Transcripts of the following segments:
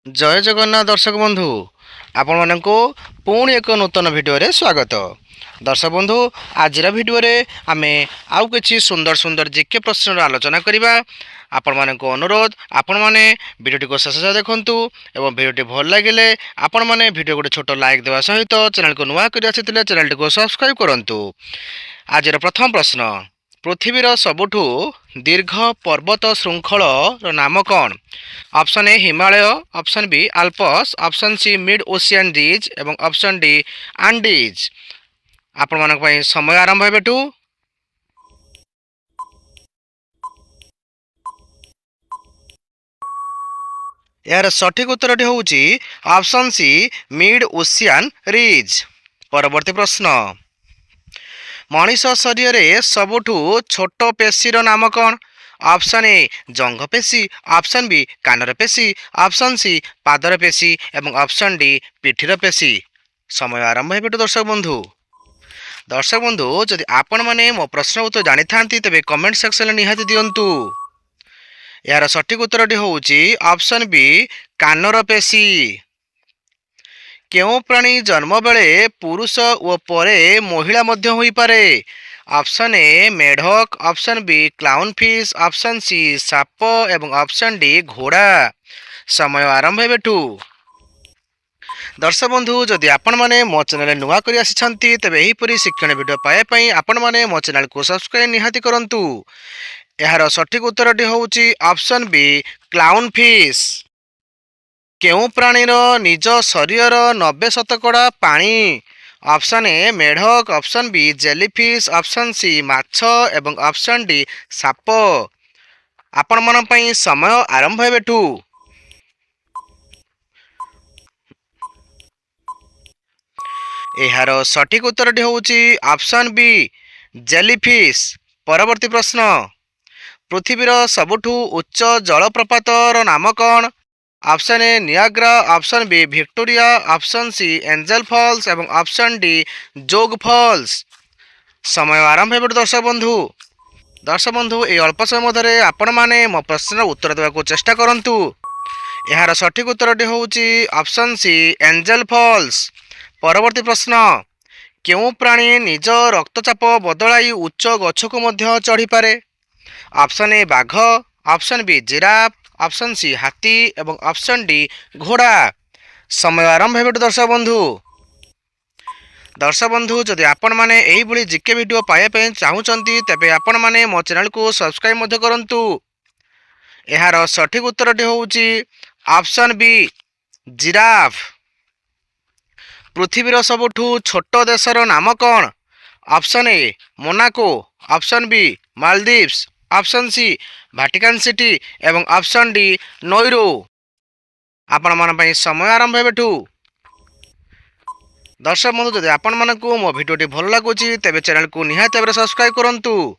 जय जगन्नाथ दर्शक बंधु आपण मानक पुणी एक नूतन भिडियो स्वागत। दर्शक बंधु आज भिडियो आमे आउ किछि सुंदर सुंदर जीके प्रश्न आलोचना करबा। आपण मानक अनुरोध आपण माने भिडियोटी को शेष देखंतु एवं भिडियोटी भल लगिले आपण माने भिडियो गोटे छोट लाइक देवा सहित चैनल को नुआ करि आछिथिले चैनल को सब्सक्राइब करंतु। आज प्रथम प्रश्न, पृथ्वीर सबुठु दीर्घ पर्वत श्रृंखल नाम कौन? Option A Himalaya, option B Alps, option C mid ocean ridge एवं ऑप्शन डी आंडीज। आपण मानक पई समय आरंभ हेबेटू। यार सठिक उत्तरटी होउची option C mid ocean ridge. परवर्ती प्रश्न, मनीष शरीर रे सबुठु छोट पेशीर नाम कौन? ऑप्शन ए जंघ पेशी, ऑप्शन बी कानर पेशी, ऑप्शन सी पादर पेशी एवं ऑप्शन डी पिठीर पेशी। समय आरंभ हेबेटू दर्शक बंधु जदि आपण माने मो प्रश्न उत्तर जानि थांती तेबे कमेंट सेक्शन में निहाती दियंतु। यार सठिक उत्तरटी होउची ऑप्शन बी कानर पेशी। केउ प्राणी जन्म बेले पुरुष ओ परे महिला मध्य होई पारे? ऑप्शन ए मेढक, option B clown fish, option C साप एवं ऑप्शन डी घोड़ा। समय आरंभ हेबेठू। दर्शक बंधु जदि आपण माने मो चैनल नुआ करि आछिछंती तबे एही परि शिक्षण वीडियो पाए पई आपण माने मो चैनल को सब्सक्राइब निहाती करंतु। एहार सठिक उत्तरटी होउची ऑप्शन बी क्लाउन फिश। केउ प्राणीर निज शरीर 90% पानी? ऑप्शन ए मेढक, option B jellyfish, option C माछ एवं ऑप्शन डी साप। आपण मन पई समय आरंभ हेबेठू। एहार सठिक उत्तरटी होउची ऑप्शन बी जेलीफिश। परवर्ती प्रश्न, पृथ्वीर सबुठु उच्च जलप्रपातर नाम कौन? Option A Niagara, option B Victoria, option C angel falls एवं ऑप्शन डी जोग फॉल्स। समय आरंभ हेबे दर्शक बंधु ए अल्प समय मध्य आपण माने मो प्रश्नर उत्तर देवाक चेष्टा करंतु। एहार सठिक उत्तरटी होउची ऑप्शन सी एंजल फॉल्स। परवर्ती प्रश्न, केउ प्राणी निज रक्तचाप बदलाई उच्च गछको मध्य चढ़ी पारे? ऑप्शन ए बाघ, option B giraffe, option C हाथी एवं ऑप्शन डी घोड़ा। समय आरंभ हेबे दर्शक बंधु जदि आपण माने एही भली जीके वीडियो पाए पे चाहुचंती तेबे आपण माने मो चैनल को सब्सक्राइब मध्य करंतु। एहार सठिक उत्तरटी होउची ऑप्शन बी जिराफ। पृथ्वीर सबुठु छोट देशर नाम कौन? Option A Monaco, option B Maldives, option C Vatican City एवं ऑप्शन डी नोइरो। आपण मन पई समय आरंभ हेबेठू। दर्शक बंधु जदि आपण मानकु मो भिडियोटी भल लागुची तेबे चैनल को निहाती भाबरे सब्सक्राइब करंतु।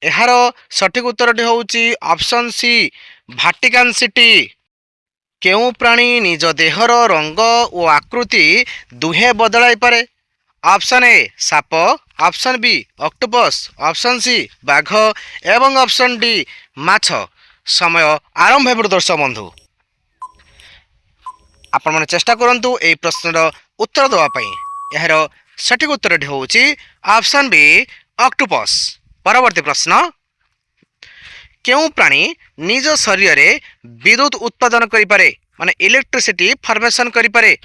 एहार सठिक उत्तरटी होउची ऑप्शन सी वाटिकन सिटी। केउ प्राणी निज देहर रंग और आकृति दुहे बदलाई पारे? ऑप्शन ए साप, option B octopus, option C बाघ एवं ऑप्शन डी माछ। समय आरंभ हेबे दर्शक बंधु। आपण माने चेष्टा करंतु ए प्रश्नर उत्तर देवा पई। एहार सठिक उत्तरटी होउची ऑप्शन बी ऑक्टोपस। परवर्ती प्रश्न, केउ प्राणी निज शरीर रे विद्युत उत्पादन करि पारे माने इलेक्ट्रिसिटी फॉर्मेशन करि पारे?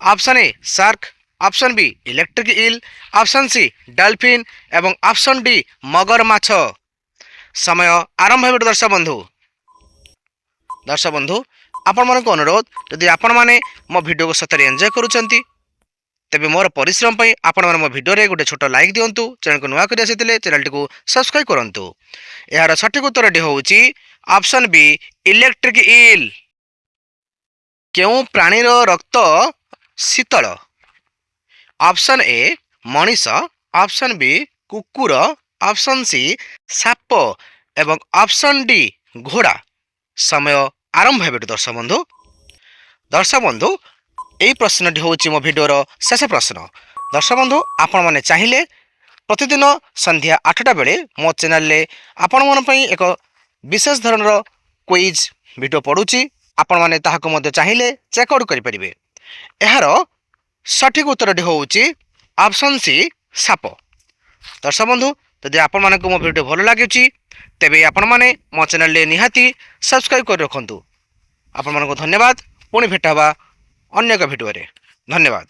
Option A shark, option B electric eel, option C dolphin एवं ऑप्शन डी मगर माछ। समय आरंभ हेबे दर्शक बंधु आपण मन को अनुरोध यदि आपण माने मो वीडियो को सतरे एंजॉय करूचंती तेबे मोर परिश्रम पई आपण मन मो वीडियो रे गोटे छोट लाइक दियंतु। चैनल को नुआ करि आसितिले चैनल को सब्सक्राइब करंतु। एहार सठिक उत्तरटी होउची ऑप्शन बी इलेक्ट्रिक ईल। केउ प्राणीर रक्त शीतल? ऑप्शन ए मनीष, ऑप्शन बी कुकुर, ऑप्शन सी साप एवं ऑप्शन डी घोड़ा। समय आरंभ हेबे दर्शक बंधु यही प्रश्नटी होउची मो भिडियोर शेष प्रश्न। दर्शक बंधु आपण माने चाहिए प्रतिदिन संध्या 8टा बेले मो चैनल रे आपण मन पई एक विशेष धरणर क्विज वीडियो पड़ुची। ଆପଣମାନେ ତାହାକୁ ମଧ୍ୟ ଚାହିଁଲେ ଚେକ୍ ଆଉଟ୍ କରିପାରିବେ। ଏହାର ସଠିକ୍ ଉତ୍ତରଟି ହେଉଛି ଅପସନ୍ ସି ସାପ। ଦର୍ଶକ ବନ୍ଧୁ, ଯଦି ଆପଣମାନଙ୍କୁ ମୋ ଭିଡ଼ିଓ ଭଲ ଲାଗୁଛି ତେବେ ଆପଣମାନେ ମୋ ଚ୍ୟାନେଲରେ ନିହାତି ସବସ୍କ୍ରାଇବ୍ କରି ରଖନ୍ତୁ। ଆପଣମାନଙ୍କୁ ଧନ୍ୟବାଦ। ପୁଣି ଭେଟ ହେବା ଅନ୍ୟ ଏକ ଭିଡ଼ିଓରେ। ଧନ୍ୟବାଦ।